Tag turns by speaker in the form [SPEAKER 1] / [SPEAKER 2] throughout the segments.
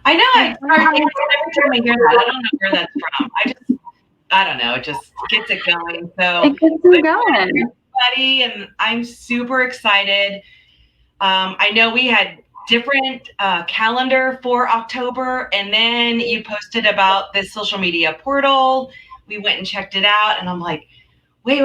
[SPEAKER 1] I know. Every time I hear that, I don't know where that's from. I don't know. It just gets it going. So,
[SPEAKER 2] It gets you going.
[SPEAKER 1] everybody, and I'm super excited. I know we had different calendar for October, and then you posted about this social media portal. We went and checked it out, and I'm like, wait.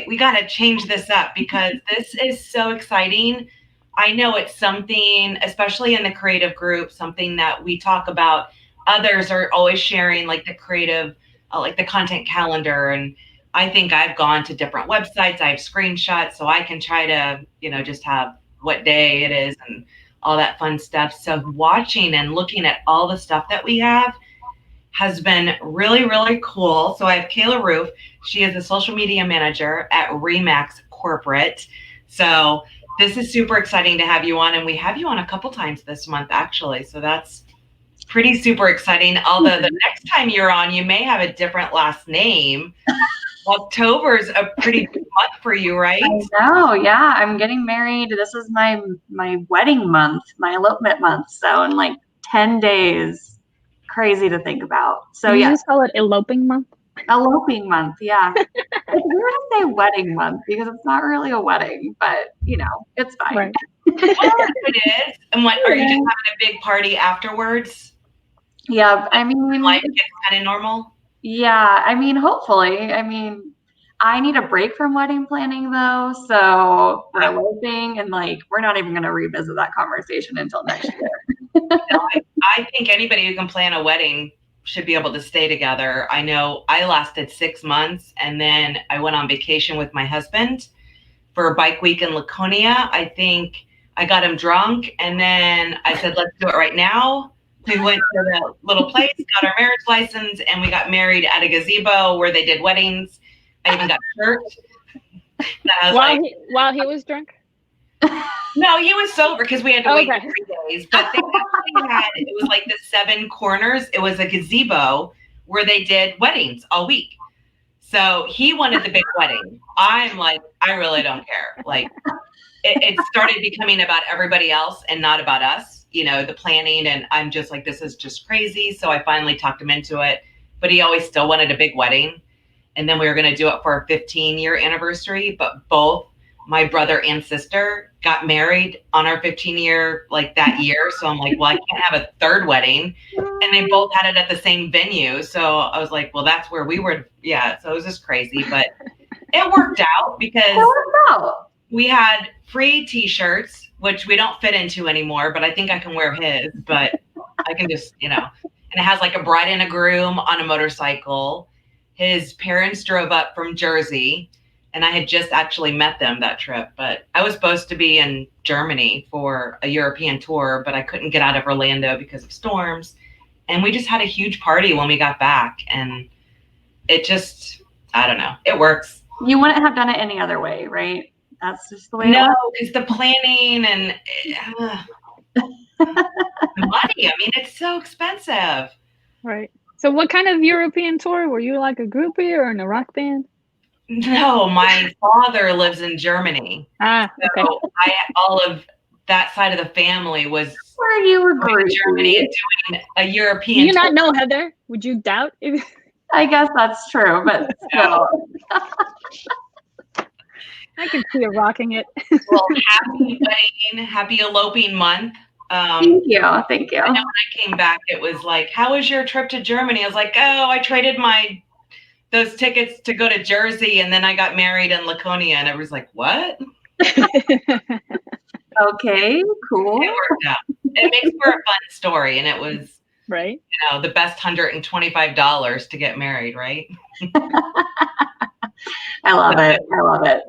[SPEAKER 1] We got to change this up because this is so exciting. I know it's something, especially in the creative group, something that we talk about. Others are always sharing like the creative, like the content calendar. And I think I've gone to different websites, I have screenshots, so I can try to, just have what day it is and all that fun stuff. So watching and looking at all the stuff that we have has been really, really cool. So I have Kayla Roof. She is a social media manager at Remax Corporate. So this is super exciting to have you on, and we have you on a couple times this month, actually. So that's pretty super exciting. Although the next time you're on, you may have a different last name. October's a pretty big month for you, right?
[SPEAKER 2] I know, yeah. I'm getting married. This is my wedding month, my elopement month. So in like 10 days, crazy to think about. So
[SPEAKER 3] You
[SPEAKER 2] yeah,
[SPEAKER 3] just call it eloping month?
[SPEAKER 2] eloping month, yeah. It's weird to say wedding month because it's not really a wedding, but it's fine.
[SPEAKER 3] Right.
[SPEAKER 1] Well, it is. And what are you just having a big party afterwards?
[SPEAKER 2] Yeah, I mean,
[SPEAKER 1] Life gets kind of normal.
[SPEAKER 2] yeah, I mean, hopefully. I mean, I need a break from wedding planning though, so we're eloping and like we're not even gonna revisit that conversation until next year.
[SPEAKER 1] I think anybody who can plan a wedding should be able to stay together. I know I lasted 6 months and then I went on vacation with my husband for Bike Week in Laconia. I think I got him drunk and then I said, let's do it right now. We went to the little place, got our marriage license, and we got married at a gazebo where they did weddings. I even got a shirt.
[SPEAKER 3] While he was drunk?
[SPEAKER 1] No, he was sober because we had to wait 3 days. But they actually had, it was like the 7 corners. It was a gazebo where they did weddings all week. So he wanted the big wedding. I'm like, I really don't care. Like, it started becoming about everybody else and not about us, the planning. And I'm just like, this is just crazy. So I finally talked him into it. But he always still wanted a big wedding. And then we were going to do it for our 15-year anniversary. But both my brother and sister got married on our 15-year, like that year. So I'm like, well, I can't have a third wedding. And they both had it at the same venue. So I was like, well, that's where we were. Yeah. So it was just crazy, but it worked out because we had free t-shirts, which we don't fit into anymore, but I think I can wear his, but I can just, and it has like a bride and a groom on a motorcycle. His parents drove up from Jersey. And I had just actually met them that trip, but I was supposed to be in Germany for a European tour, but I couldn't get out of Orlando because of storms. And we just had a huge party when we got back. And it just, I don't know, it works.
[SPEAKER 2] You wouldn't have done it any other way, right? That's just the way.
[SPEAKER 1] No, because the planning and the money, I mean, it's so expensive.
[SPEAKER 3] Right. So what kind of European tour? Were you like a groupie or in a rock band?
[SPEAKER 1] No, my father lives in Germany.
[SPEAKER 3] Okay.
[SPEAKER 1] So all of that side of the family was
[SPEAKER 2] where you were
[SPEAKER 1] going to Germany and doing a European.
[SPEAKER 3] Do you not know, Heather? Would you doubt?
[SPEAKER 2] I guess that's true, but still.
[SPEAKER 3] I can see you rocking it.
[SPEAKER 1] Well, happy wedding, happy eloping month.
[SPEAKER 2] Thank you.
[SPEAKER 1] I know when I came back, it was like, how was your trip to Germany? I was like, oh, I traded those tickets to go to Jersey, and then I got married in Laconia, and everyone's like, what?
[SPEAKER 2] Okay, cool.
[SPEAKER 1] It worked out. It makes for a fun story, and it was
[SPEAKER 3] right.
[SPEAKER 1] The best $125 to get married, right?
[SPEAKER 2] I love it. I love it.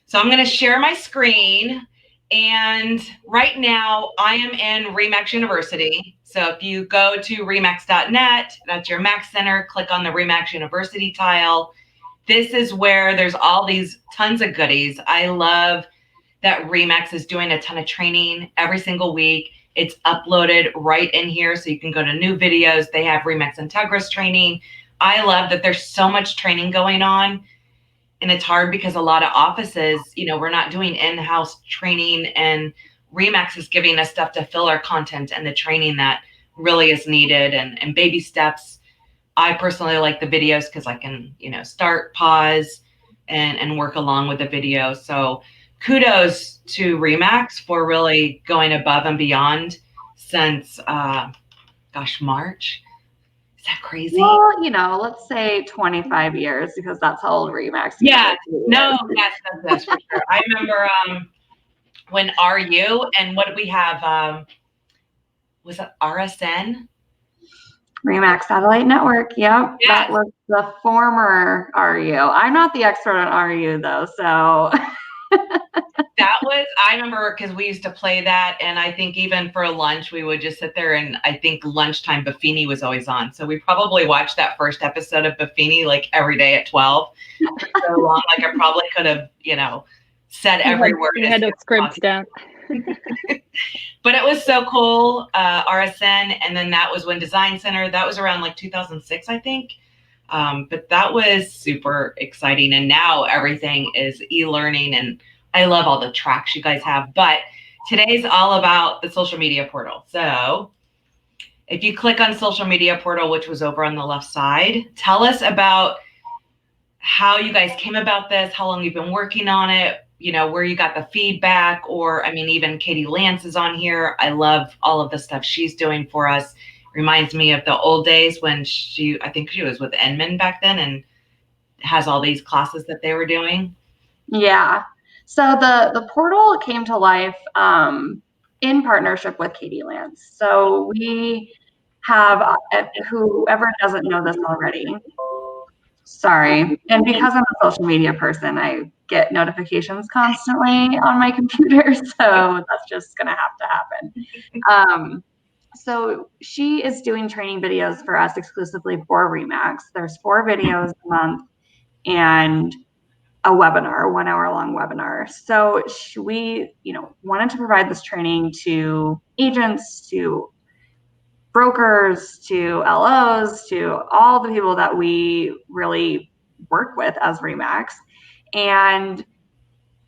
[SPEAKER 1] So I'm going to share my screen, and right now I am in Remax University. So if you go to remax.net, that's your Max Center, click on the Remax University tile. This is where there's all these tons of goodies. I love that Remax is doing a ton of training every single week. It's uploaded right in here so you can go to new videos. They have Remax Integris training. I love that there's so much training going on. And it's hard because a lot of offices, we're not doing in-house training, and Remax is giving us stuff to fill our content and the training that really is needed, and baby steps. I personally like the videos because I can, start, pause, and work along with the video. So kudos to Remax for really going above and beyond since, March. Is that crazy?
[SPEAKER 2] Well, let's say 25 years because that's how old Remax is.
[SPEAKER 1] Yeah, no, that's for sure. I remember when RU and what did we have? Was it RSN?
[SPEAKER 2] Remax Satellite Network. Yep.
[SPEAKER 1] Yes.
[SPEAKER 2] That was the former RU. I'm not the expert on RU though, so.
[SPEAKER 1] I remember because we used to play that, and I think even for lunch we would just sit there, and I think lunchtime Buffini was always on, so we probably watched that first episode of Buffini like every day at 12 for so long. Like I probably could have said every word.
[SPEAKER 3] You had those scripts down.
[SPEAKER 1] But it was so cool. RSN, and then that was when Design Center, that was around like 2006 I think. But that was super exciting, and now everything is e-learning, and I love all the tracks you guys have. But today's all about the social media portal. So if you click on social media portal, which was over on the left side, tell us about how you guys came about this, how long you've been working on it, where you got the feedback, or even Katie Lance is on here. I love all of the stuff she's doing for us. Reminds me of the old days when I think she was with Enman back then and has all these classes that they were doing.
[SPEAKER 2] Yeah. So the portal came to life in partnership with Katie Lance. So we have, whoever doesn't know this already, sorry. And because I'm a social media person, I get notifications constantly on my computer. So that's just going to have to happen. So she is doing training videos for us exclusively for Remax. There's 4 videos a month and a webinar, 1 hour long webinar. So we, wanted to provide this training to agents, to brokers, to LOs, to all the people that we really work with as Remax. And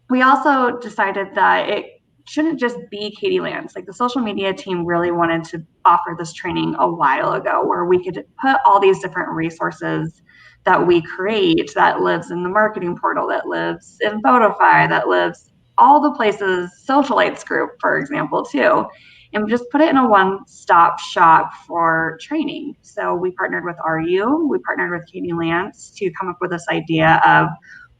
[SPEAKER 2] we also decided that it shouldn't just be Katie Lance. Like the social media team really wanted to offer this training a while ago where we could put all these different resources that we create that lives in the marketing portal, that lives in Photify, that lives all the places, Socialites group, for example, too. And just put it in a one-stop shop for training. So we partnered with RU, we partnered with Katie Lance to come up with this idea of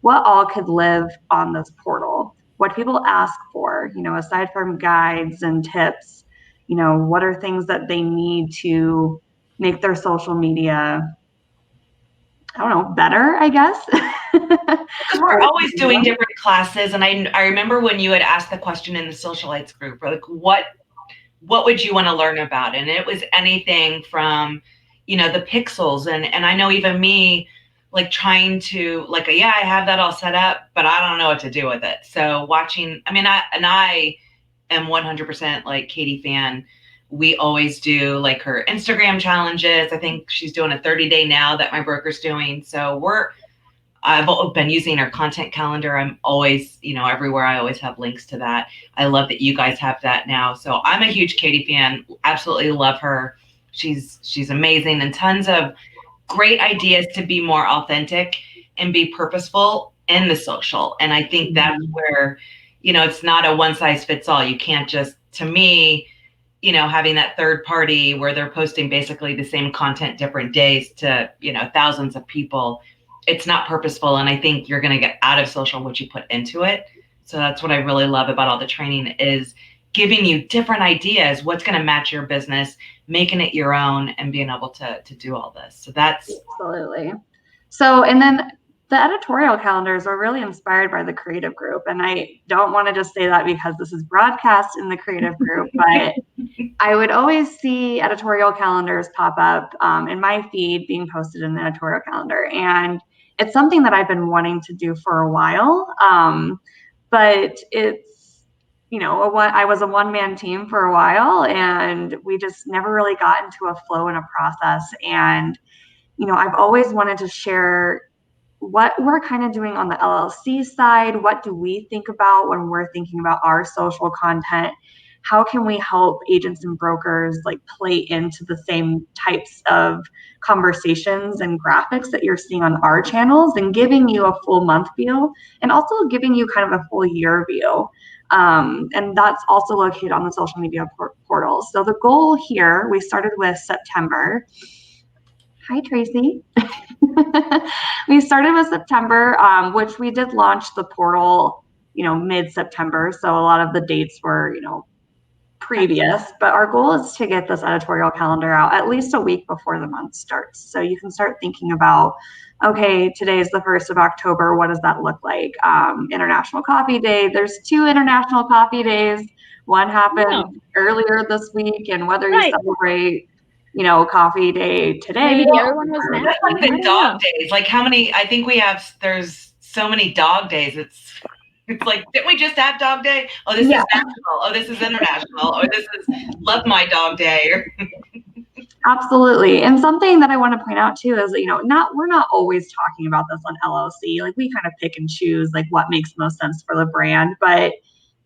[SPEAKER 2] what all could live on this portal, what people ask for, aside from guides and tips, what are things that they need to make their social media, I don't know, better, I guess.
[SPEAKER 1] Because we're always doing different classes. And I remember when you had asked the question in the Socialites group, like, what would you want to learn about? And it was anything from, the pixels. And I know even me, like trying to I have that all set up, but I don't know what to do with it. So watching, I am 100% like Katie fan. We always do like her Instagram challenges. I think she's doing a 30-day now that my broker's doing. So I've been using her content calendar. I'm always, everywhere I always have links to that. I love that you guys have that now. So I'm a huge Katie fan. Absolutely love her. She's amazing, and tons of great ideas to be more authentic and be purposeful in the social. And I think that's where, it's not a one size fits all. You can't just, to me, having that third party where they're posting basically the same content different days to, thousands of people, it's not purposeful. And I think you're going to get out of social what you put into it. So that's what I really love about all the training is giving you different ideas, what's going to match your business, making it your own, and being able to do all this. So that's
[SPEAKER 2] absolutely. So, and then the editorial calendars are really inspired by the creative group. And I don't want to just say that because this is broadcast in the creative group, but I would always see editorial calendars pop up in my feed being posted in the editorial calendar. And it's something that I've been wanting to do for a while. But it's, I was a one-man team for a while, and we just never really got into a flow and a process. And, I've always wanted to share what we're kind of doing on the LLC side. What do we think about when we're thinking about our social content? how can we help agents and brokers like play into the same types of conversations and graphics that you're seeing on our channels, and giving you a full month view and also giving you kind of a full year view. And that's also located on the social media portal. So the goal here, we started with September. Hi, Tracy. We started with September, which we did launch the portal, mid-September. So a lot of the dates were, previous, but our goal is to get this editorial calendar out at least a week before the month starts. So you can start thinking about, okay, today is the 1st of October. What does that look like? International Coffee Day. There's 2 International Coffee Days. One happened earlier this week, and whether you celebrate, Coffee Day today.
[SPEAKER 3] Maybe the other one was national.
[SPEAKER 1] That's like the dog days. Like how many? I think there's so many dog days. It's like, didn't we just have Dog Day? Oh, this is national. Oh, this is international. Or this is Love My Dog Day.
[SPEAKER 2] Absolutely. And something that I want to point out too is, we're not always talking about this on LLC. Like we kind of pick and choose like what makes most sense for the brand. But,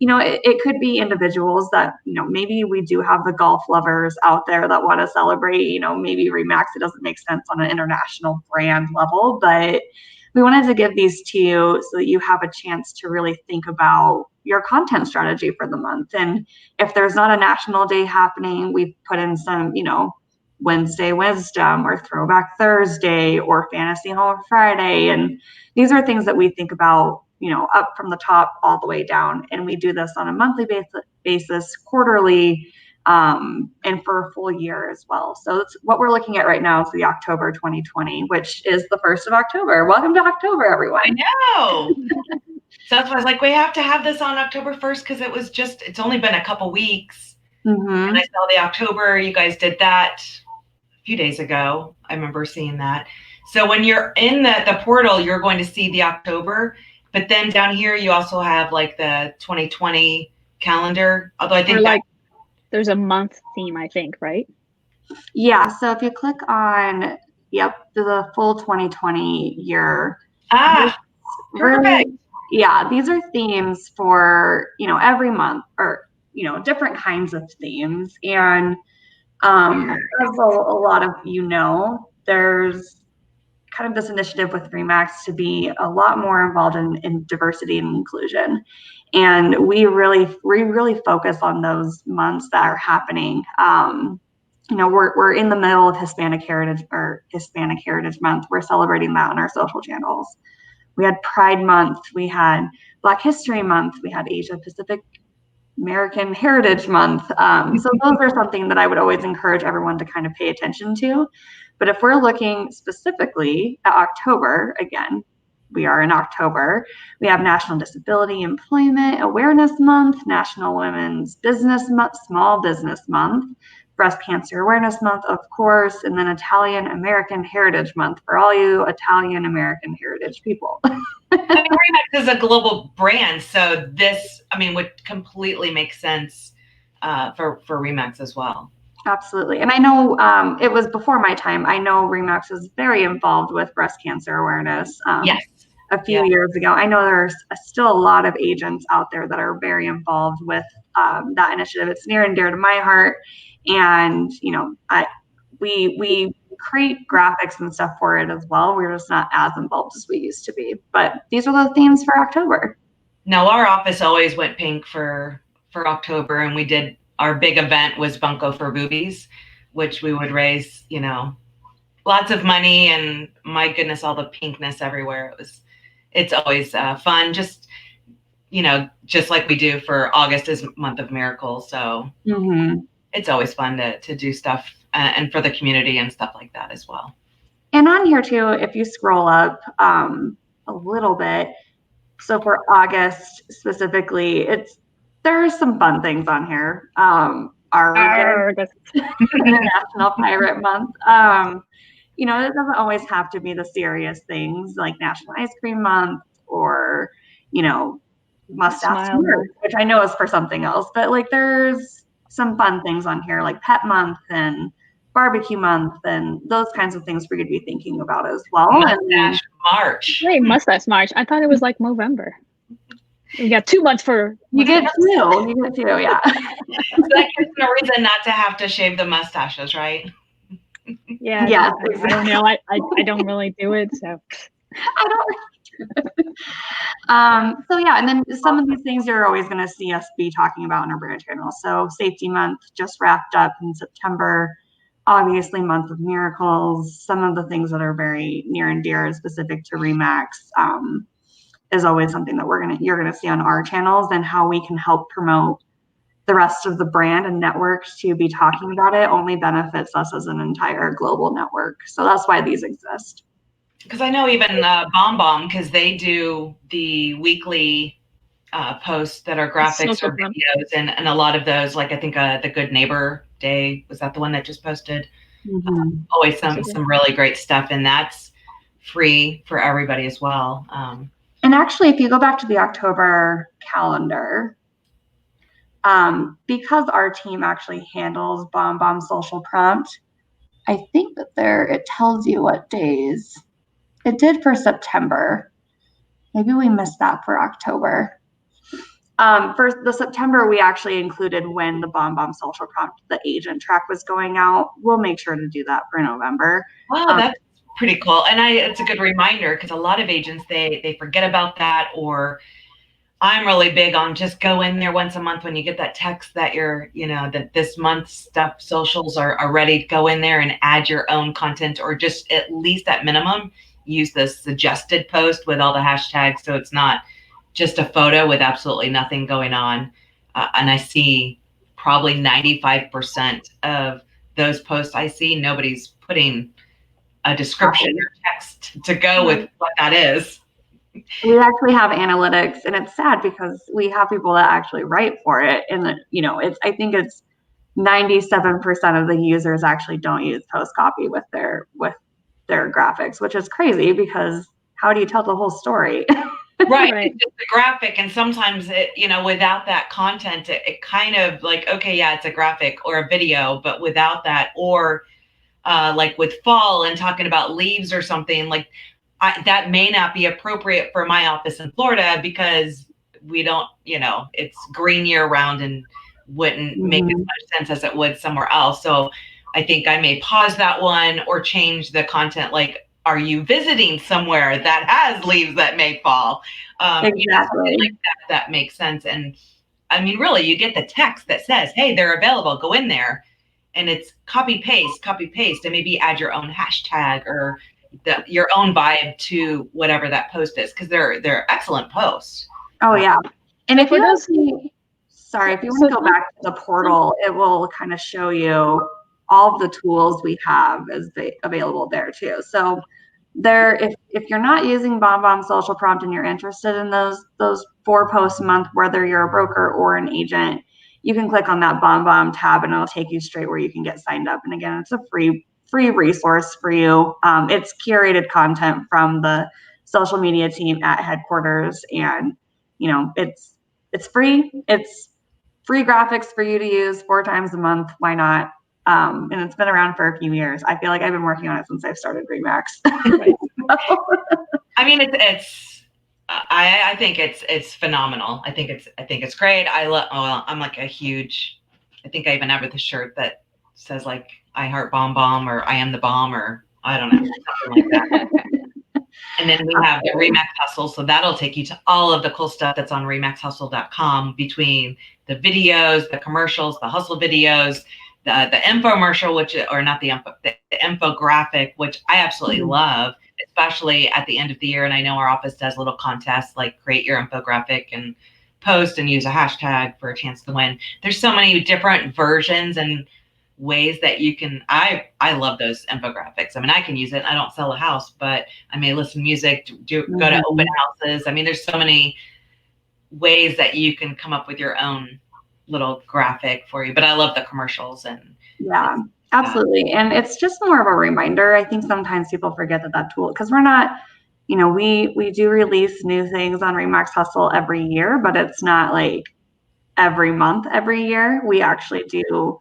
[SPEAKER 2] it could be individuals that, maybe we do have the golf lovers out there that want to celebrate, maybe Remax, it doesn't make sense on an international brand level, but we wanted to give these to you so that you have a chance to really think about your content strategy for the month. And if there's not a national day happening, we've put in some, Wednesday Wisdom or Throwback Thursday or Fantasy Home Friday. And these are things that we think about, up from the top all the way down. And we do this on a monthly basis, quarterly, and for a full year as well. So that's what we're looking at right now is the October 2020, which is the 1st of October. Welcome to October, everyone.
[SPEAKER 1] I know. So that's why I was like, we have to have this on October 1st because it's only been a couple weeks.
[SPEAKER 2] Mm-hmm.
[SPEAKER 1] And I saw the October, you guys did that a few days ago. I remember seeing that. So when you're in the portal, you're going to see the October, but then down here, you also have like the 2020 calendar. Although I think
[SPEAKER 3] there's a month theme, I think, right?
[SPEAKER 2] Yeah. So if you click on, the full 2020 year.
[SPEAKER 1] Perfect.
[SPEAKER 2] Yeah, these are themes for, every month or, different kinds of themes. And as a lot of there's kind of this initiative with Remax to be a lot more involved in diversity and inclusion. And we really focus on those months that are happening. We're in the middle of Hispanic Heritage Month. We're celebrating that on our social channels. We had Pride Month. We had Black History Month. We had Asia Pacific American Heritage Month. So those are something that I would always encourage everyone to kind of pay attention to. But if we're looking specifically at October, again, we are in October, we have National Disability Employment Awareness Month, National Women's Business Month, Small Business Month, Breast Cancer Awareness Month, of course, and then Italian American Heritage Month for all you Italian American heritage people.
[SPEAKER 1] Remax is a global brand, so this, would completely make sense for Remax as well.
[SPEAKER 2] Absolutely. And I know it was before my time. I know Remax was very involved with breast cancer awareness a few years ago. I know there's still a lot of agents out there that are very involved with that initiative. It's near and dear to my heart. And, we create graphics and stuff for it as well. We're just not as involved as we used to be. But these are the themes for October.
[SPEAKER 1] No, our office always went pink for October, and we did. Our big event was Bunko for Boobies, which we would raise, lots of money, and my goodness, all the pinkness everywhere. It's always fun. Just like we do for August is Month of Miracles. So it's always fun to do stuff and for the community and stuff like that as well.
[SPEAKER 2] And on here too, if you scroll up a little bit, so for August specifically, there are some fun things on here. Argus, National Pirate Month. It doesn't always have to be the serious things like National Ice Cream Month or, Mustache Month, which I know is for something else. But like there's some fun things on here like Pet Month and Barbecue Month and those kinds of things for you to be thinking about as well.
[SPEAKER 1] Mustache March.
[SPEAKER 3] Wait, Mustache March. I thought it was like November. We got 2 months for.
[SPEAKER 2] You get two. Yeah.
[SPEAKER 1] So that gives them a reason not to have to shave the mustaches, right?
[SPEAKER 3] Yeah.
[SPEAKER 2] Yes,
[SPEAKER 3] I don't know. I don't really do it, so.
[SPEAKER 2] I don't. So yeah, and then some of these things you're always going to see us be talking about in our brand channel. So Safety Month just wrapped up in September. Obviously, Month of Miracles. Some of the things that are very near and dear, specific to Remax, is always something that you're gonna see on our channels, and how we can help promote the rest of the brand and networks to be talking about it only benefits us as an entire global network. So that's why these exist.
[SPEAKER 1] Because I know even BombBomb, because they do the weekly posts that are graphics or videos, and a lot of those, like I think the Good Neighbor Day, was that the one that just posted? Always some really great stuff, and that's free for everybody as well.
[SPEAKER 2] And actually, if you go back to the October calendar, because our team actually handles BombBomb Social Prompt, I think that it tells you what days. It did for September. Maybe we missed that for October. For the September, we actually included when the BombBomb Social Prompt, the agent track, was going out. We'll make sure to do that for November.
[SPEAKER 1] Oh, that's pretty cool. And it's a good reminder, because a lot of agents, they forget about that, or I'm really big on just go in there once a month when you get that text that that this month's stuff, socials are ready. Go in there and add your own content, or just at least at minimum, use the suggested post with all the hashtags. So it's not just a photo with absolutely nothing going on. And I see probably 95% of those posts I see, nobody's putting a description or text to go with what that is.
[SPEAKER 2] We actually have analytics, and it's sad because we have people that actually write for it. And I think it's 97% of the users actually don't use post copy with their graphics, which is crazy, because how do you tell the whole story?
[SPEAKER 1] Right. It's just a graphic. And sometimes without that content, it kind of like, okay, yeah, it's a graphic or a video, but without that, or like with fall and talking about leaves or something, like that may not be appropriate for my office in Florida, because we don't, it's green year round and wouldn't make as much sense as it would somewhere else. So I think I may pause that one or change the content. Like, are you visiting somewhere that has leaves that may fall?
[SPEAKER 2] Exactly.
[SPEAKER 1] Like that makes sense. And I mean, really, you get the text that says, hey, they're available, go in there. And it's copy paste, and maybe add your own hashtag or your own vibe to whatever that post is, because they're excellent posts.
[SPEAKER 2] Oh yeah. And if you want to go back to the portal, it will kind of show you all of the tools we have available there too. So if you're not using BombBomb Social Prompt and you're interested in those 4 posts a month, whether you're a broker or an agent, you can click on that BombBomb tab and it'll take you straight where you can get signed up. And again, it's a free resource for you. It's curated content from the social media team at headquarters, and it's free. It's free graphics for you to use 4 times a month. Why not? And it's been around for a few years. I feel like I've been working on it since I've started Remax.
[SPEAKER 1] I mean, I think it's phenomenal. I think it's great. I'm like a huge, I think I even have the shirt that says like, I heart BombBomb, or I am the bomb, or I don't know, something like that. And then we have the Remax Hustle. So that'll take you to all of the cool stuff that's on remaxhustle.com, between the videos, the commercials, the hustle videos, the infomercial, the infographic, which I absolutely love, especially at the end of the year. And I know our office does little contests, like create your infographic and post and use a hashtag for a chance to win. There's so many different versions and ways that you can, I love those infographics. I mean, I can use it. I don't sell a house, but I may listen to music, go to open houses. I mean, there's so many ways that you can come up with your own little graphic for you. But I love the commercials. And
[SPEAKER 2] yeah, absolutely. And it's just more of a reminder. I think sometimes people forget that tool, because we're not, we do release new things on Remax Hustle every year, but it's not like every month, every year. We actually do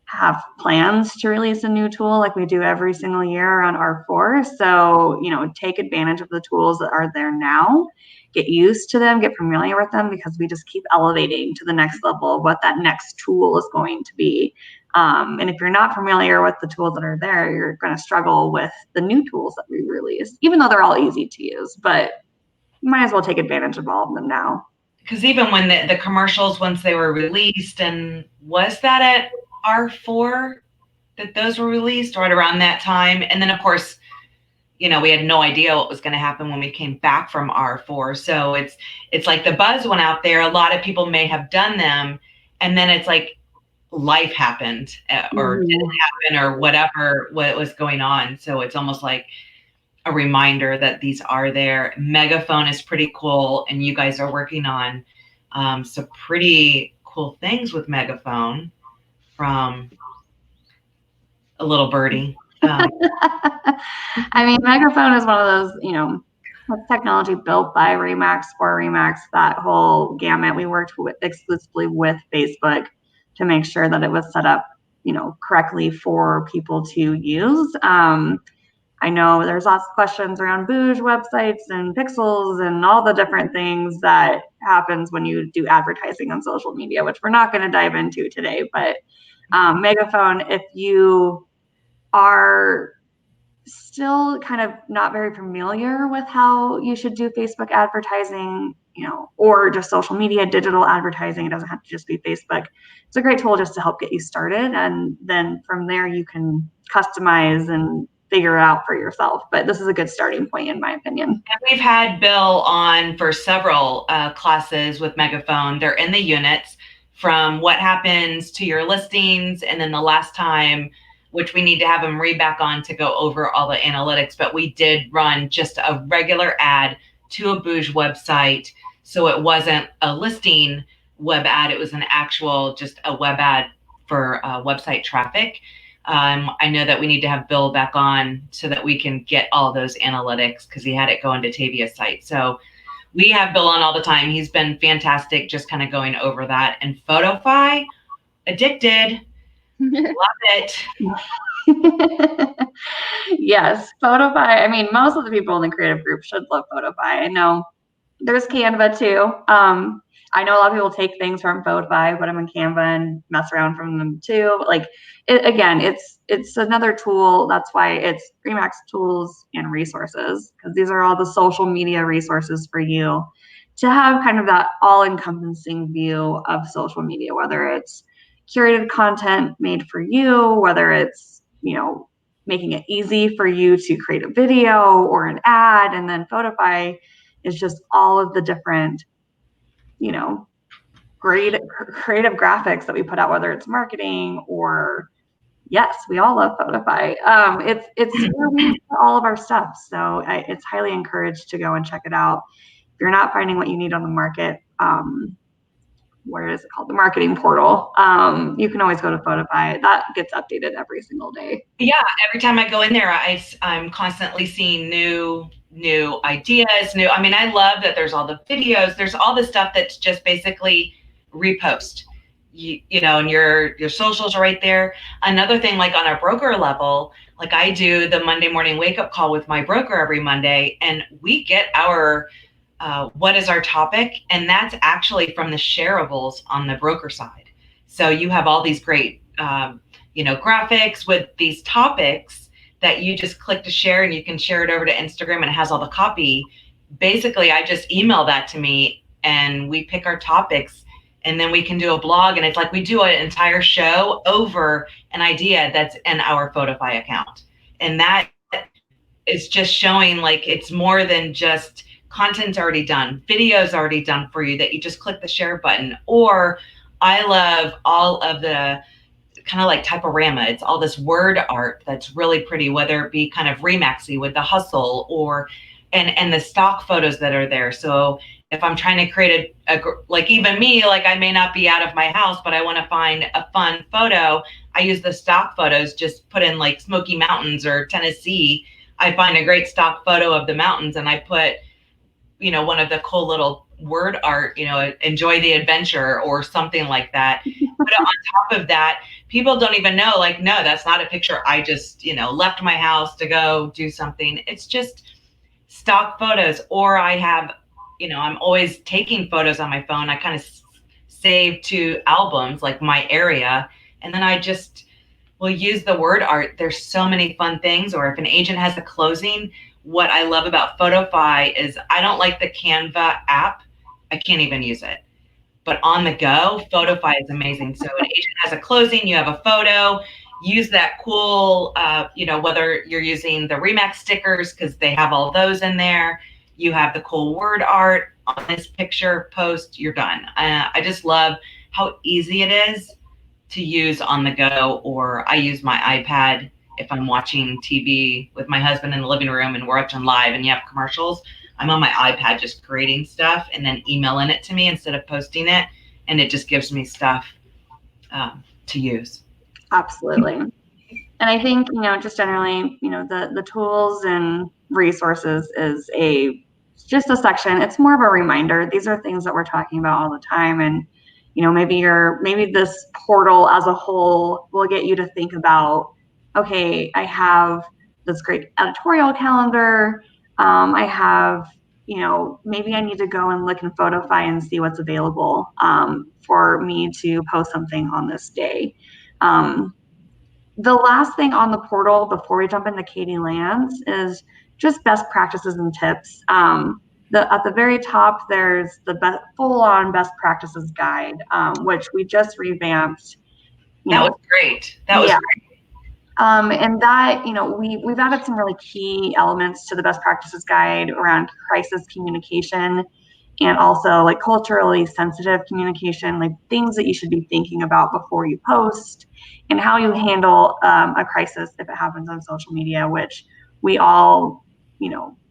[SPEAKER 2] have plans to release a new tool like we do every single year on R4. So, take advantage of the tools that are there now. get used to them, get familiar with them, because we just keep elevating to the next level of what that next tool is going to be. And if you're not familiar with the tools that are there, you're going to struggle with the new tools that we release, even though they're all easy to use, but you might as well take advantage of all of them now.
[SPEAKER 1] Because even when the commercials, once they were released, and was that at R4 that those were released, right around that time? And then, of course, we had no idea what was going to happen when we came back from R4. So it's like the buzz went out there. A lot of people may have done them, and then it's like life happened or didn't happen or whatever what was going on. So it's almost like a reminder that these are there. Megaphone is pretty cool, and you guys are working on some pretty cool things with Megaphone from a little birdie.
[SPEAKER 2] I mean, Megaphone is one of those, with technology built by RE/MAX for RE/MAX, that whole gamut. We worked exclusively with Facebook to make sure that it was set up, correctly for people to use. I know there's lots of questions around Boosh websites and pixels and all the different things that happens when you do advertising on social media, which we're not going to dive into today. But Megaphone, if you are still kind of not very familiar with how you should do Facebook advertising, or just social media, digital advertising, it doesn't have to just be Facebook. It's a great tool just to help get you started. And then from there, you can customize and figure it out for yourself. But this is a good starting point, in my opinion.
[SPEAKER 1] And we've had Bill on for several classes with Megaphone. They're in the units from what happens to your listings. And then the last time, which we need to have him back on to go over all the analytics, but we did run just a regular ad to a Boosh website. So it wasn't a listing web ad. It was an actual, just a web ad for website traffic. I know that we need to have Bill back on so that we can get all those analytics, because he had it going to Tavia's site. So we have Bill on all the time. He's been fantastic, just kind of going over that. And Photofy, addicted. Love it.
[SPEAKER 2] Yes, Photofy. I mean, most of the people in the creative group should love Photofy. I know there's Canva too. I know a lot of people take things from Photofy, put them in Canva, and mess around from them too. But like, it's another tool. That's why it's RE/MAX tools and resources, because these are all the social media resources for you to have kind of that all-encompassing view of social media, whether it's curated content made for you, whether it's, making it easy for you to create a video or an ad. And then Photofy is just all of the different, great creative graphics that we put out, whether it's marketing or, yes, we all love Photofy. It's where we put all of our stuff. So it's highly encouraged to go and check it out. If you're not finding what you need on the market, where is it called? The marketing portal. You can always go to Photofy. That gets updated every single day.
[SPEAKER 1] Yeah, every time I go in there, I'm constantly seeing new ideas. I love that there's all the videos. There's all the stuff that's just basically repost. And your socials are right there. Another thing, like on a broker level, like I do the Monday morning wake up call with my broker every Monday, and we get our what is our topic? And that's actually from the shareables on the broker side. So you have all these great, graphics with these topics that you just click to share, and you can share it over to Instagram, and it has all the copy. Basically, I just email that to me, and we pick our topics, and then we can do a blog. And it's like we do an entire show over an idea that's in our Photofy account. And that is just showing like it's more than just content's already done, video's already done for you, that you just click the share button. Or I love all of the kind of like typorama. It's all this word art that's really pretty, whether it be kind of RE/MAXy with the hustle or and the stock photos that are there. So if I'm trying to create like even me, like I may not be out of my house, but I want to find a fun photo, I use the stock photos, just put in like Smoky Mountains or Tennessee. I find a great stock photo of the mountains, and I put one of the cool little word art, enjoy the adventure or something like that. But on top of that, people don't even know, like, no, that's not a picture. I just, left my house to go do something. It's just stock photos. Or I have I'm always taking photos on my phone. I kind of save to albums, like my area, and then I just will use the word art. There's so many fun things. Or if an agent has a closing, what I love about Photofy is I don't like the Canva app. I can't even use it. But on the go, Photofy is amazing. So an agent has a closing, you have a photo, use that cool, whether you're using the Remax stickers, because they have all those in there. You have the cool word art on this picture post, you're done. I just love how easy it is to use on the go. Or I use my iPad if I'm watching TV with my husband in the living room and we're watching live and you have commercials. I'm on my iPad just creating stuff and then emailing it to me instead of posting it. And it just gives me stuff to use.
[SPEAKER 2] Absolutely. And I think, just generally, the tools and resources is just a section. It's more of a reminder. These are things that we're talking about all the time. And, maybe this portal as a whole will get you to think about, okay, I have this great editorial calendar. I have, maybe I need to go and look in Photofy and see what's available for me to post something on this day. The last thing on the portal before we jump into Katie Lands is just best practices and tips. At the very top, there's the full-on best practices guide, which we just revamped.
[SPEAKER 1] That was great. That was great.
[SPEAKER 2] And that, we've added some really key elements to the best practices guide around crisis communication and also like culturally sensitive communication, like things that you should be thinking about before you post and how you handle a crisis if it happens on social media, which we all,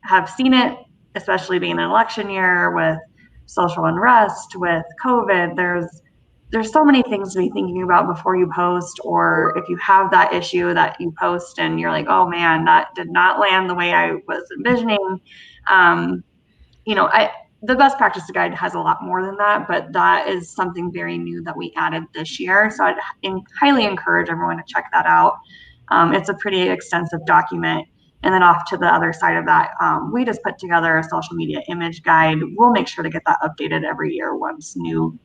[SPEAKER 2] have seen it, especially being an election year with social unrest, with COVID. There's so many things to be thinking about before you post, or if you have that issue that you post and you're like, oh man, that did not land the way I was envisioning. The best practice guide has a lot more than that, but that is something very new that we added this year. So I'd highly encourage everyone to check that out. It's a pretty extensive document. And then off to the other side of that, we just put together a social media image guide. We'll make sure to get that updated every year once new,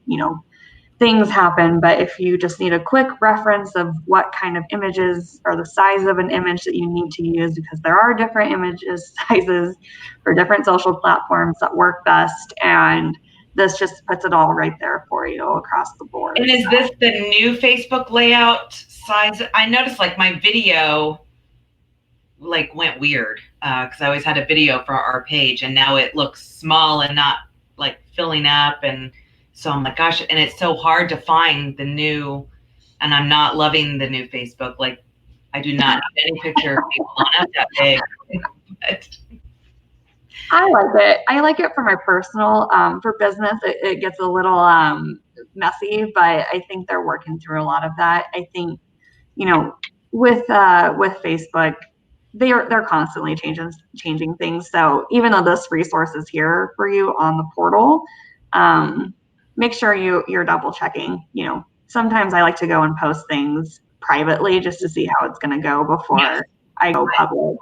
[SPEAKER 2] things happen. But if you just need a quick reference of what kind of images or the size of an image that you need to use, because there are different images sizes for different social platforms that work best. And this just puts it all right there for you across the board.
[SPEAKER 1] And is this the new Facebook layout size? I noticed like my video went weird because I always had a video for our page and now it looks small and not like filling up. And so I'm like, gosh, and it's so hard to find the new, and I'm not loving the new Facebook. Like I do not have any picture of people not that big. But
[SPEAKER 2] I like it. I like it for my personal, for business, it gets a little messy, but I think they're working through a lot of that. I think, with Facebook, they're constantly changing things. So even though this resource is here for you on the portal, make sure you're double checking. Sometimes I like to go and post things privately just to see how it's going to go before I go public.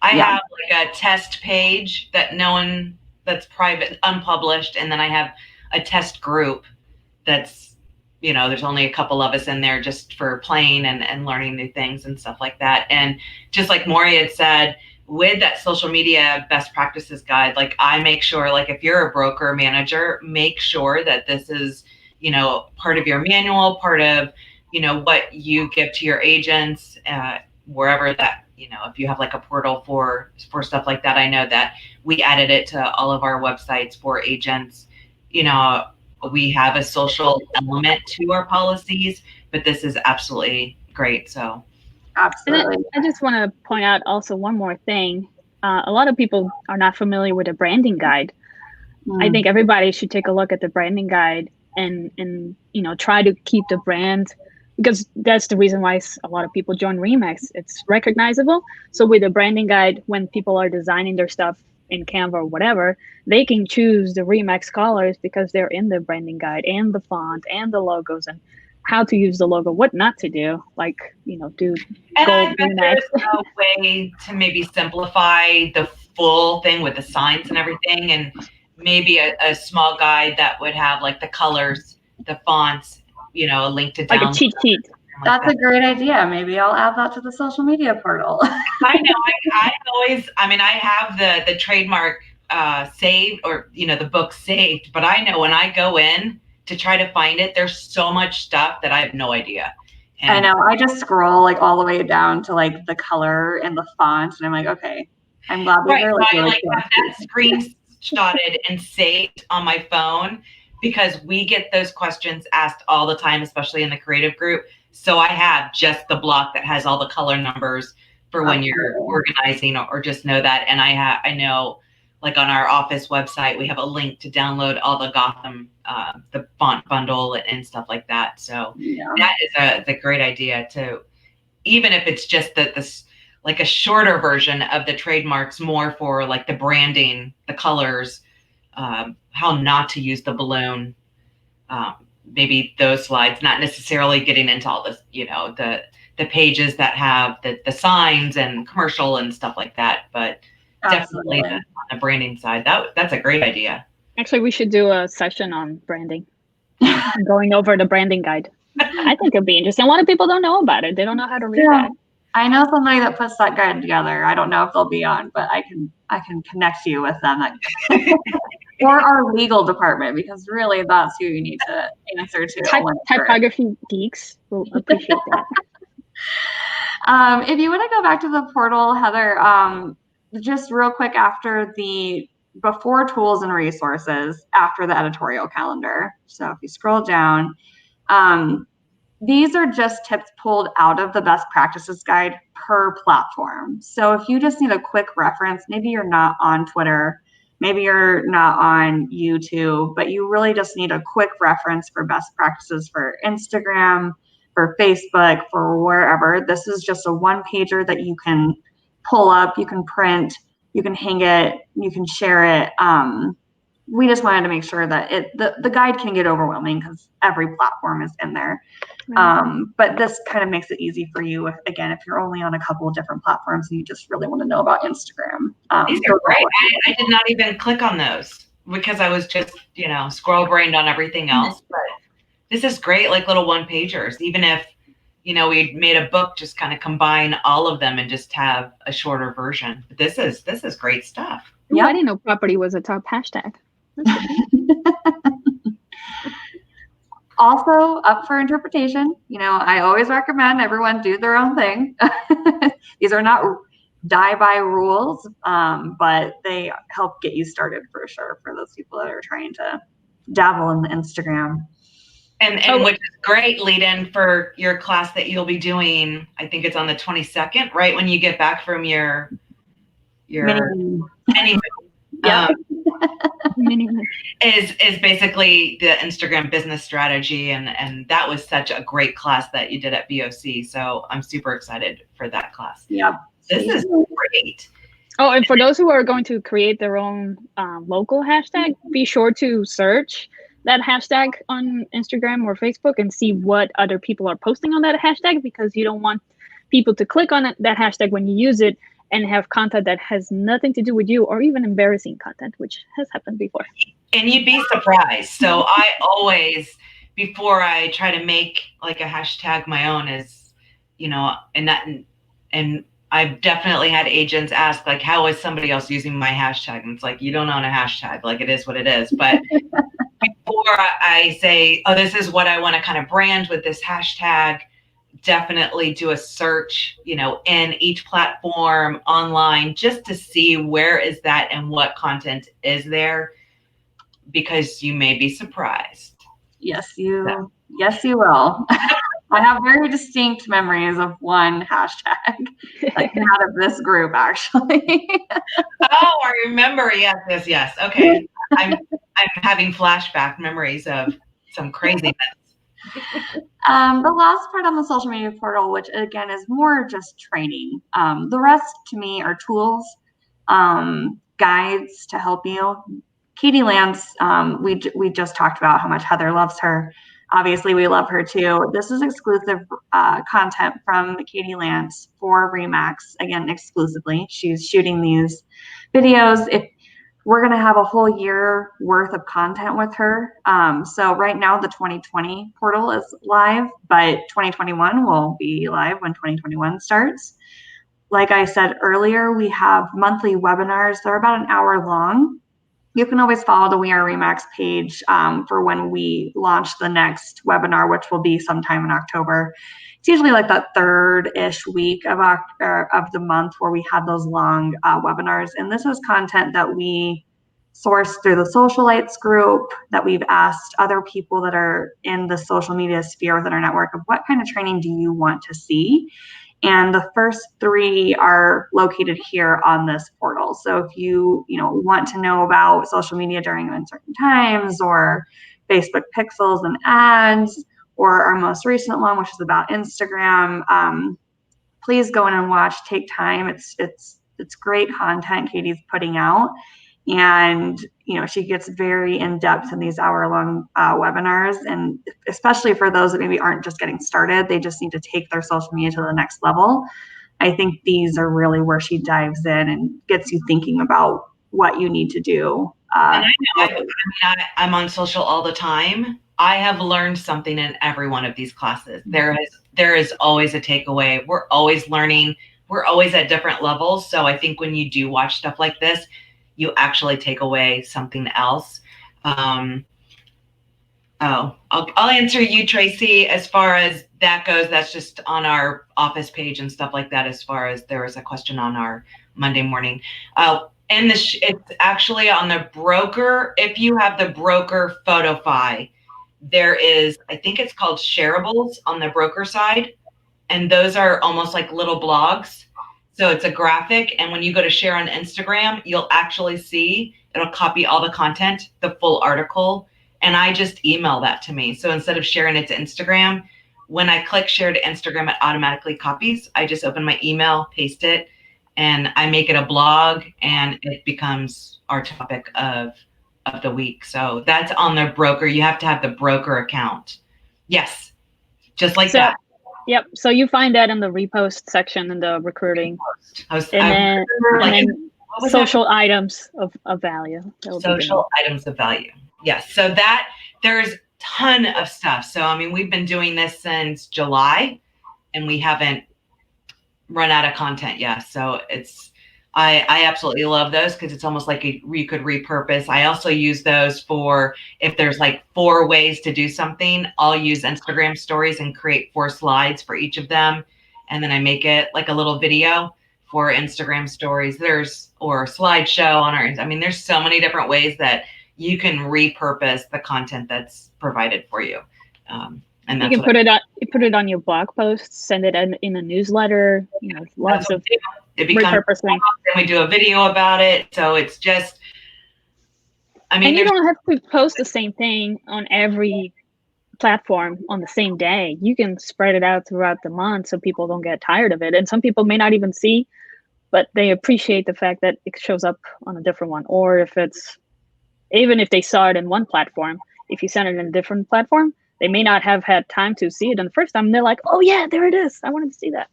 [SPEAKER 1] I have like a test page that's private, unpublished, and then I have a test group that's, there's only a couple of us in there just for playing and learning new things and stuff like that. And just like Maury had said, with that social media best practices guide, like I make sure, like if you're a broker manager, make sure that this is, part of your manual, part of, what you give to your agents, wherever that, if you have like a portal for stuff like that. I know that we added it to all of our websites for agents. We have a social element to our policies, but this is absolutely great. So
[SPEAKER 2] absolutely.
[SPEAKER 3] I just want to point out also one more thing. A lot of people are not familiar with the branding guide. I think everybody should take a look at the branding guide and try to keep the brand, because that's the reason why a lot of people join Remax. It's recognizable. So with the branding guide, when people are designing their stuff in Canva or whatever, they can choose the Remax colors because they're in the branding guide, and the font and the logos and how to use the logo, what not to do, like, do.
[SPEAKER 1] And I bet there's a way to maybe simplify the full thing with the signs and everything. And maybe a small guide that would have like the colors, the fonts, a link to download.
[SPEAKER 3] Like a cheat sheet.
[SPEAKER 2] That's a great idea. Maybe I'll add that to the social media portal.
[SPEAKER 1] I know. I have the trademark saved, or the book saved, but I know when I go in to try to find it, there's so much stuff that I have no idea.
[SPEAKER 2] And I know. I just scroll like all the way down to like the color and the font, and I'm like, okay, I'm glad these are like really cool.
[SPEAKER 1] Have that screenshotted and saved on my phone, because we get those questions asked all the time, especially in the creative group. So I have just the block that has all the color numbers for when you're organizing, or just know that. And I know, like on our office website, we have a link to download all the Gotham, the font bundle and stuff like that. So that is a great idea to, even if it's just this like a shorter version of the trademarks, more for like the branding, the colors, how not to use the balloon. Maybe those slides, not necessarily getting into all this, the pages that have the signs and commercial and stuff like that, but definitely on the branding side, that's a great idea.
[SPEAKER 3] Actually, we should do a session on branding, going over the branding guide. I think it'd be interesting. A lot of people don't know about it. They don't know how to read that.
[SPEAKER 2] I know somebody that puts that guide together. I don't know if they'll be on, but I can connect you with them. Or our legal department, because really that's who you need to answer to.
[SPEAKER 3] Typography geeks will appreciate that.
[SPEAKER 2] If you want to go back to the portal, Heather, just real quick, before tools and resources, after the editorial calendar. So if you scroll down, these are just tips pulled out of the best practices guide per platform. So if you just need a quick reference, maybe you're not on Twitter, maybe you're not on YouTube, but you really just need a quick reference for best practices for Instagram, for Facebook, for wherever. This is just a one-pager that you can pull up, you can print, you can hang it, you can share it. We just wanted to make sure that the guide can get overwhelming because every platform is in there. But this kind of makes it easy for you, if you're only on a couple of different platforms and you just really want to know about Instagram.
[SPEAKER 1] These are great. I did not even click on those because I was just, scroll brained on everything else. But this is great, like little one pagers. Even if, we made a book, just kind of combine all of them and just have a shorter version. But this is great stuff.
[SPEAKER 3] Yeah, I didn't know property was a top hashtag.
[SPEAKER 2] Also up for interpretation. I always recommend everyone do their own thing. These are not die by rules, but they help get you started for sure for those people that are trying to dabble in the Instagram.
[SPEAKER 1] And which is great lead in for your class that you'll be doing. I think it's on the 22nd, right when you get back from your mini is basically the Instagram business strategy, and that was such a great class that you did at BOC. So I'm super excited for that class.
[SPEAKER 2] Yeah,
[SPEAKER 1] this is great.
[SPEAKER 3] Oh, and for those who are going to create their own local hashtag, be sure to search that hashtag on Instagram or Facebook and see what other people are posting on that hashtag, because you don't want people to click on that hashtag when you use it and have content that has nothing to do with you, or even embarrassing content, which has happened before.
[SPEAKER 1] And you'd be surprised. So I always, before I try to make like a hashtag my own, is, and I've definitely had agents ask, like, how is somebody else using my hashtag? And it's like, you don't own a hashtag. Like, it is what it is. But before I say, oh, this is what I want to kind of brand with this hashtag, definitely do a search, in each platform online, just to see where is that and what content is there, because you may be surprised.
[SPEAKER 2] Yes, you will. I have very distinct memories of one hashtag that came out of this group, actually.
[SPEAKER 1] Oh, I remember. Yes. Okay. I'm having flashback memories of some craziness.
[SPEAKER 2] The last part on the social media portal, which again is more just training. The rest to me are tools, guides to help you. Katie Lance, we just talked about how much Heather loves her. Obviously, we love her too. This is exclusive content from Katie Lance for RE/MAX, again, exclusively. She's shooting these videos. If we're going to have a whole year worth of content with her. So right now the 2020 portal is live, but 2021 will be live when 2021 starts. Like I said earlier, we have monthly webinars. They're about an hour long. You can always follow the We Are Remax page for when we launch the next webinar, which will be sometime in October. It's usually like that third-ish week of the month where we have those long webinars. And this is content that we source through the Socialites group, that we've asked other people that are in the social media sphere within our network of what kind of training do you want to see? And the first 3 are located here on this portal. So if you want to know about social media during uncertain times, or Facebook pixels and ads, or our most recent one, which is about Instagram, please go in and watch. Take time. It's great content Katie's putting out. And she gets very in depth in these hour-long webinars, and especially for those that maybe aren't just getting started, they just need to take their social media to the next level. I think these are really where she dives in and gets you thinking about what you need to do.
[SPEAKER 1] And I know I'm on social all the time. I have learned something in every one of these classes. There is always a takeaway. We're always learning. We're always at different levels. So I think when you do watch stuff like this, you actually take away something else. I'll answer you, Tracy, as far as that goes. That's just on our office page and stuff like that. As far as there was a question on our Monday morning. And it's actually on the broker. If you have the broker Photofy, there is, I think it's called shareables on the broker side. And those are almost like little blogs. So it's a graphic, and when you go to share on Instagram, you'll actually see it'll copy all the content, the full article, and I just email that to me. So instead of sharing it to Instagram, when I click share to Instagram, it automatically copies. I just open my email, paste it, and I make it a blog, and it becomes our topic of the week. So that's on the broker. You have to have the broker account. Yes, just like that.
[SPEAKER 3] Yep. So you find that in the repost section in the recruiting. And then social items of value.
[SPEAKER 1] Social items of value. Yes. So that there's a ton of stuff. So, I mean, we've been doing this since July and we haven't run out of content yet. So I absolutely love those because it's almost like you could repurpose. I also use those for if there's like 4 ways to do something, I'll use Instagram stories and create 4 slides for each of them. And then I make it like a little video for Instagram stories. Or a slideshow on there's so many different ways that you can repurpose the content that's provided for you. And
[SPEAKER 3] you can put it on your blog posts, send it in a newsletter, lots of
[SPEAKER 1] it becomes repurposing. And we do a video about it. So it's just,
[SPEAKER 3] and you don't have to post the same thing on every platform on the same day. You can spread it out throughout the month so people don't get tired of it. And some people may not even see, but they appreciate the fact that it shows up on a different one. Or even if they saw it in one platform, if you send it in a different platform, they may not have had time to see it in the first time. And they're like, oh yeah, there it is. I wanted to see that.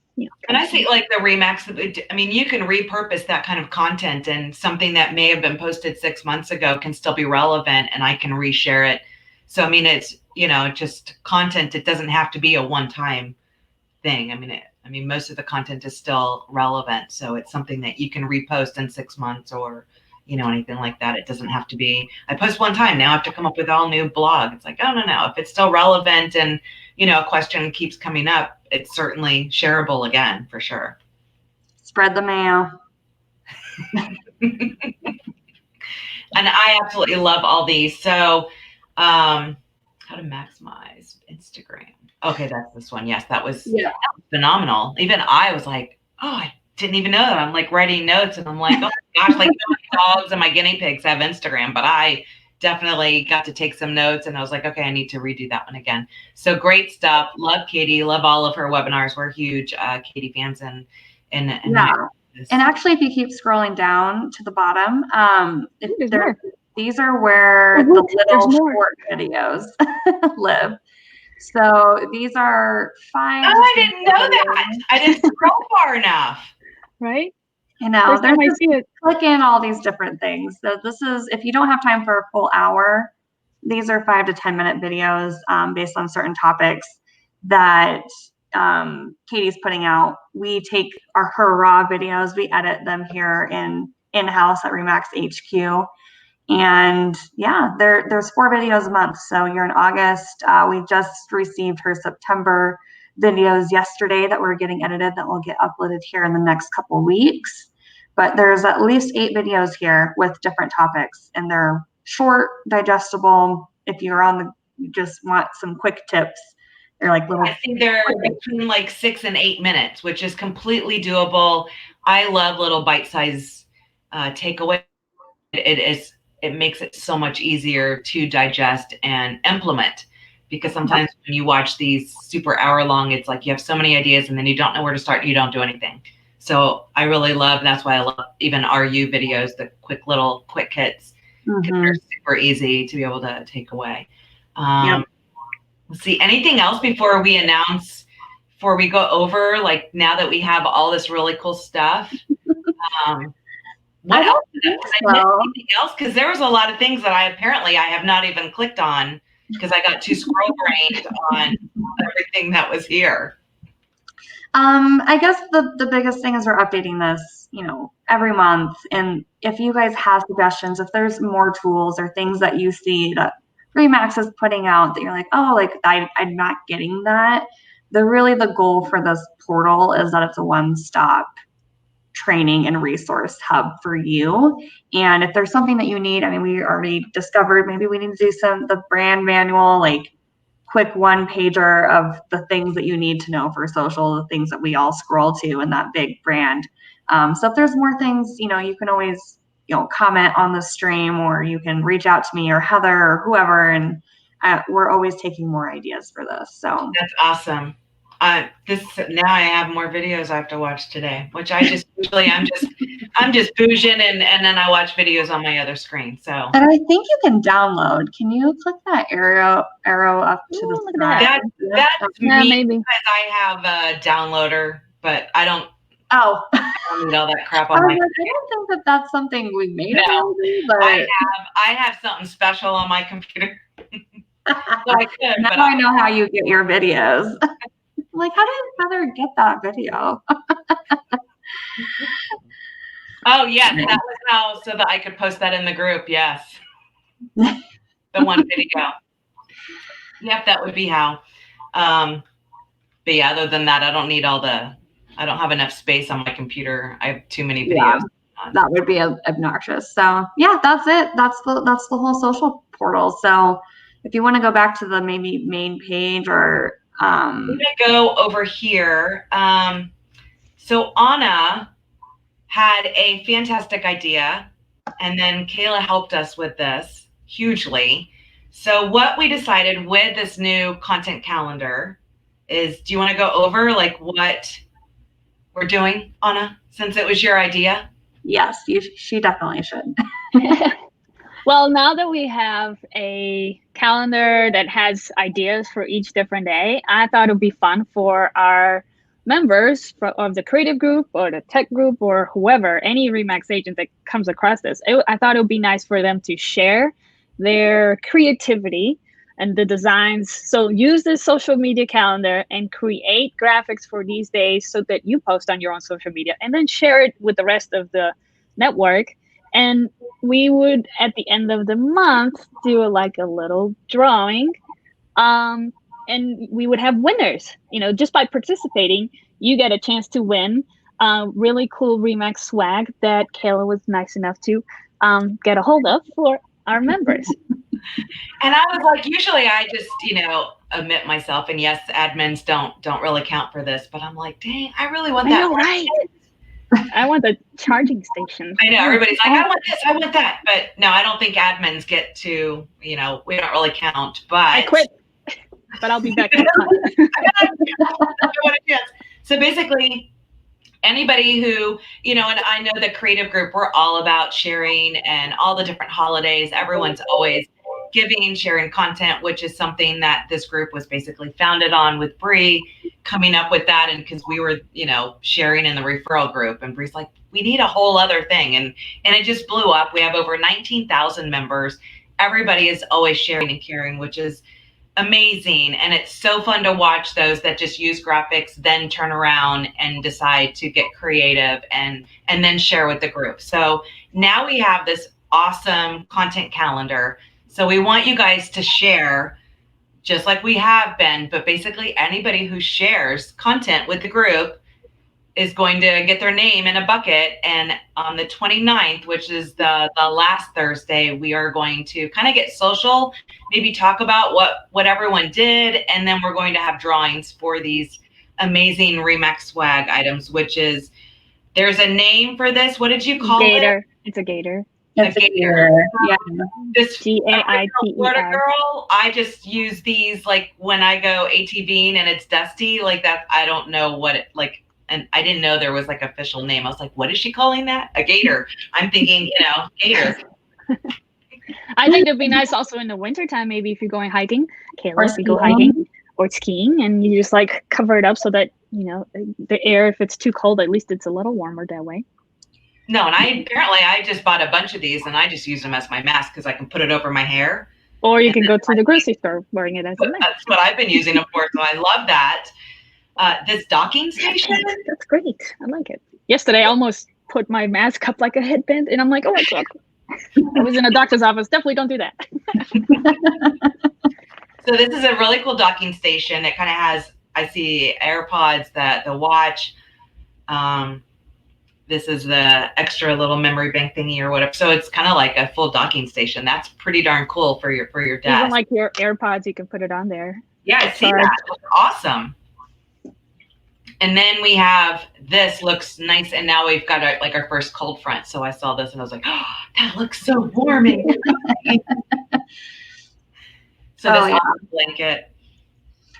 [SPEAKER 1] And I think like the Remax, you can repurpose that kind of content, and something that may have been posted 6 months ago can still be relevant, and I can reshare it. So, it's, just content. It doesn't have to be a one-time thing. Most of the content is still relevant. So it's something that you can repost in 6 months or, anything like that. It doesn't have to be, I post one time, now I have to come up with all new blog. It's like, oh, no. If it's still relevant and, a question keeps coming up, it's certainly shareable again, for sure.
[SPEAKER 2] Spread the mail.
[SPEAKER 1] And I absolutely love all these. So how to maximize Instagram. Okay, that's this one. Yes, that was phenomenal. Even I was like, oh, I didn't even know that. I'm like writing notes and I'm like, oh my gosh, like my dogs and my guinea pigs have Instagram, but I definitely got to take some notes and I was like, okay, I need to redo that one again. So great stuff. Love Katie. Love all of her webinars. We're huge Katie fans. And
[SPEAKER 2] actually, if you keep scrolling down to the bottom, these are where the little short videos live. So these are 5.
[SPEAKER 1] Oh, I didn't know that. I didn't scroll far enough.
[SPEAKER 3] Right?
[SPEAKER 2] You know,
[SPEAKER 3] First time I see it.
[SPEAKER 2] Click in all these different things. So this is, if you don't have time for a full hour, these are 5 to 10 minute videos based on certain topics that Katie's putting out. We take her raw videos, we edit them here in-house at Remax HQ. And yeah, there's 4 videos a month. So you're in August. We just received her September videos yesterday that we're getting edited that will get uploaded here in the next couple of weeks. But there's at least 8 videos here with different topics, and they're short, digestible. If you're you just want some quick tips, they're like little.
[SPEAKER 1] I think they're between like 6 and 8 minutes, which is completely doable. I love little bite-size takeaway. It makes it so much easier to digest and implement, because sometimes when you watch these super hour-long, it's like you have so many ideas and then you don't know where to start. You don't do anything. So I really love, that's why I love even RU videos, the quick hits. They're super easy to be able to take away. Let's see, anything else before we go over, like now that we have all this really cool stuff? What else? Did I miss anything else? Because there was a lot of things that I have not even clicked on because I got too scroll-brained on everything that was here.
[SPEAKER 2] I guess the biggest thing is we're updating this, every month. And if you guys have suggestions, if there's more tools or things that you see that Remax is putting out that you're like, oh, like I'm not getting that. The goal for this portal is that it's a one-stop training and resource hub for you. And if there's something that you need, I mean, we already discovered maybe we need to do the brand manual, like quick one pager of the things that you need to know for social, the things that we all scroll to in that big brand. So if there's more things, you can always, comment on the stream, or you can reach out to me or Heather or whoever. And we're always taking more ideas for this. So
[SPEAKER 1] that's awesome. Now I have more videos I have to watch today, which I just usually I'm just bouging and then I watch videos on my other screen. So
[SPEAKER 2] and I think you can download. Can you click that arrow up to the side?
[SPEAKER 1] That's me maybe. Because I have a downloader, but I don't.
[SPEAKER 2] Oh,
[SPEAKER 1] I don't need all that crap on my.
[SPEAKER 2] I don't think that's something we made.
[SPEAKER 1] No, but I have something special on my computer. So I could,
[SPEAKER 2] now I know how you get your videos. Like, how did Heather get that video?
[SPEAKER 1] Oh, yeah, that was how, so that I could post that in the group, yes. The one video. Yep, that would be how. But yeah, other than that, I don't have enough space on my computer. I have too many videos.
[SPEAKER 2] Yeah, that would be obnoxious. So yeah, that's it. That's the whole social portal. So if you want to go back to the maybe main page or
[SPEAKER 1] I'm gonna go over here. So Anna had a fantastic idea, and then Kayla helped us with this hugely. So what we decided with this new content calendar is, do you want to go over like what we're doing, Anna, since it was your idea?
[SPEAKER 2] Yes, she definitely should.
[SPEAKER 3] Well, now that we have a calendar that has ideas for each different day, I thought it would be fun for our members of the creative group or the tech group or whoever, any Remax agent that comes across this. I thought it would be nice for them to share their creativity and the designs. So use this social media calendar and create graphics for these days so that you post on your own social media and then share it with the rest of the network. And we would, at the end of the month, do like a little drawing. And we would have winners. Just by participating, you get a chance to win really cool Remax swag that Kayla was nice enough to get a hold of for our members.
[SPEAKER 1] And I was like, usually I just, omit myself. And yes, admins don't really count for this. But I'm like, dang, I really want that.
[SPEAKER 3] Right. I want the charging station.
[SPEAKER 1] I know, everybody's like, I want this, I want that. But no, I don't think admins get to, we don't really count. But
[SPEAKER 3] I quit, but I'll be back next month.
[SPEAKER 1] So basically, anybody who, and I know the creative group, we're all about sharing and all the different holidays. Everyone's always giving, sharing content, which is something that this group was basically founded on with Bree coming up with that. And because we were, sharing in the referral group, and Bree's like, we need a whole other thing. And it just blew up. We have over 19,000 members. Everybody is always sharing and caring, which is amazing. And it's so fun to watch those that just use graphics, then turn around and decide to get creative and then share with the group. So now we have this awesome content calendar. So we want you guys to share just like we have been, but basically anybody who shares content with the group is going to get their name in a bucket. And on the 29th, which is the last Thursday, we are going to kind of get social, maybe talk about what everyone did. And then we're going to have drawings for these amazing Remax swag items, which is, there's a name for this. What did you call
[SPEAKER 3] Gator.
[SPEAKER 1] it?
[SPEAKER 3] It's a gator.
[SPEAKER 2] It's a gator. Yeah.
[SPEAKER 1] This
[SPEAKER 3] Gaiter.
[SPEAKER 1] Florida girl, I just use these like when I go ATVing and it's dusty like that. I don't know what it like. And I didn't know there was like official name. I was like, what is she calling that? A gator. I'm thinking, gator.
[SPEAKER 3] I think it'd be nice also in the wintertime, maybe if you're going hiking, Kayla, if you go hiking or skiing and you just like cover it up so that, the air, if it's too cold, at least it's a little warmer that way.
[SPEAKER 1] No, and I just bought a bunch of these and I just use them as my mask because I can put it over my hair.
[SPEAKER 3] Or you can go to the grocery store wearing it as a mask.
[SPEAKER 1] That's what I've been using them for, so I love that. This docking station.
[SPEAKER 3] That's great. I like it. Yesterday, I almost put my mask up like a headband, and I'm like, oh, it's up. I was in a doctor's office. Definitely don't do that.
[SPEAKER 1] So this is a really cool docking station. It kind of has, I see AirPods, the watch. This is the extra little memory bank thingy or whatever. So it's kind of like a full docking station. That's pretty darn cool for your desk.
[SPEAKER 3] Even like your AirPods, you can put it on there.
[SPEAKER 1] Yeah, I see that. That's awesome. And then we have this looks nice, and now we've got our first cold front. So I saw this and I was like, oh, that looks so warm. So this blanket.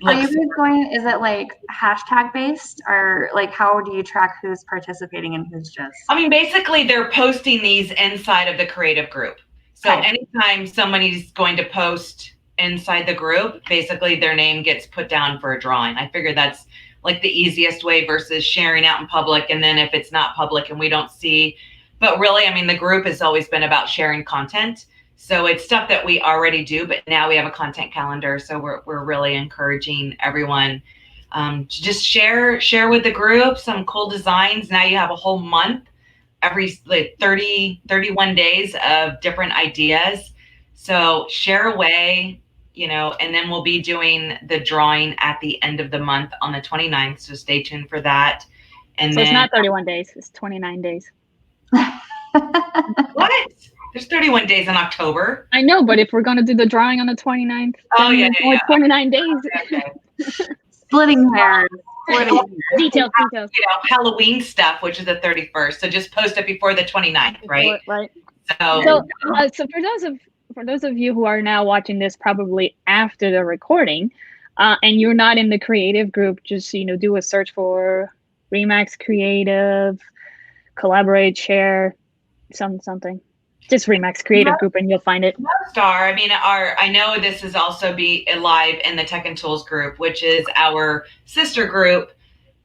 [SPEAKER 2] Are you guys going? Is it like hashtag based, or like how do you track who's participating and who's just?
[SPEAKER 1] I mean, basically, they're posting these inside of the creative group. So anytime somebody's going to post inside the group, basically their name gets put down for a drawing. I figure that's like the easiest way versus sharing out in public. And then if it's not public and we don't see, but really, I mean, the group has always been about sharing content. So it's stuff that we already do, but now we have a content calendar. So we're really encouraging everyone to just share with the group some cool designs. Now you have a whole month, every 31 days of different ideas. So share away, and then we'll be doing the drawing at the end of the month on the 29th. So stay tuned for that. And
[SPEAKER 3] so it's not 31 days, it's 29 days.
[SPEAKER 1] What? There's 31 days in October.
[SPEAKER 3] I know, but if we're going to do the drawing on the 29th,
[SPEAKER 1] yeah.
[SPEAKER 3] 29 days.
[SPEAKER 1] Okay.
[SPEAKER 2] Splitting hairs.
[SPEAKER 3] Details.
[SPEAKER 1] Halloween stuff, which is the 31st. So just post it before the 29th, right?
[SPEAKER 3] Right.
[SPEAKER 1] So
[SPEAKER 3] for those of you who are now watching this probably after the recording, and you're not in the creative group, just do a search for Remax Creative, collaborate, share, something. Just Remax Creative Group, and you'll find it.
[SPEAKER 1] Star. I mean, I know this is also be live in the Tech and Tools group, which is our sister group,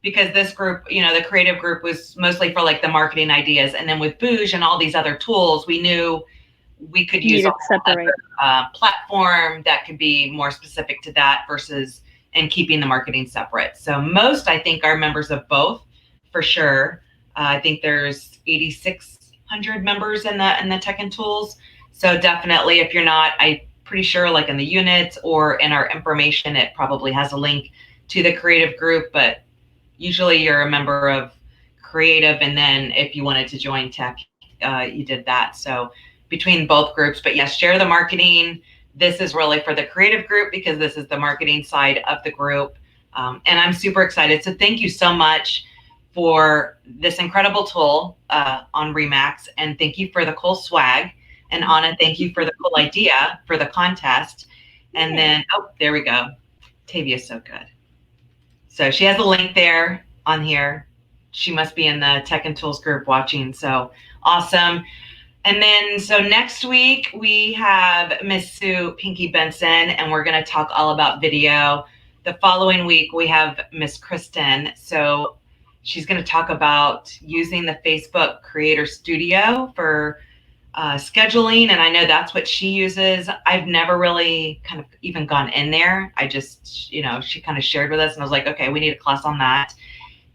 [SPEAKER 1] because this group, the creative group was mostly for like the marketing ideas, and then with Booge and all these other tools, we knew we could use a platform that could be more specific to that versus and keeping the marketing separate. So most, I think, are members of both, for sure. I think there's 8,600 members in the Tech and Tools. So definitely, if you're not, I'm pretty sure like in the units or in our information, it probably has a link to the creative group, but usually you're a member of creative. And then if you wanted to join tech, you did that. So between both groups, but yes, share the marketing. This is really for the creative group because this is the marketing side of the group. And I'm super excited. So thank you so much for this incredible tool on Remax. And thank you for the cool swag. And Anna, thank you for the cool idea for the contest. And then, oh, there we go. Tavia's so good. So she has a link there on here. She must be in the Tech and Tools group watching. So awesome. And then, so next week we have Miss Sue Pinky Benson, and we're going to talk all about video. The following week we have Miss Kristen. So she's going to talk about using the Facebook Creator Studio for scheduling. And I know that's what she uses. I've never really kind of even gone in there. I just, you know, she kind of shared with us and I was like, okay, we need a class on that.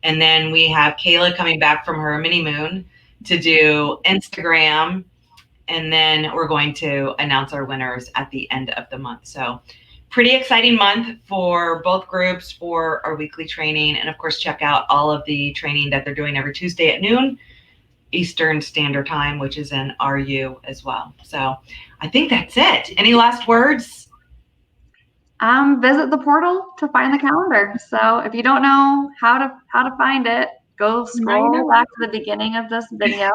[SPEAKER 1] And then we have Kayla coming back from her mini moon to do Instagram. And then we're going to announce our winners at the end of the month. So pretty exciting month for both groups for our weekly training. And of course, check out all of the training that they're doing every Tuesday at noon Eastern Standard Time, which is in RU as well. So I think that's it. Any last words?
[SPEAKER 2] Visit the portal to find the calendar. So if you don't know how to find it, go scroll back to the beginning of this video.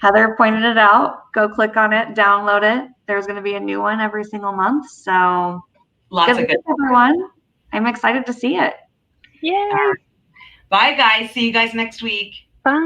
[SPEAKER 2] Heather pointed it out. Go click on it, download it. There's going to be a new one every single month. So
[SPEAKER 1] Lots of good,
[SPEAKER 2] everyone. I'm excited to see it.
[SPEAKER 3] Yay!
[SPEAKER 1] Bye, guys. See you guys next week.
[SPEAKER 3] Bye.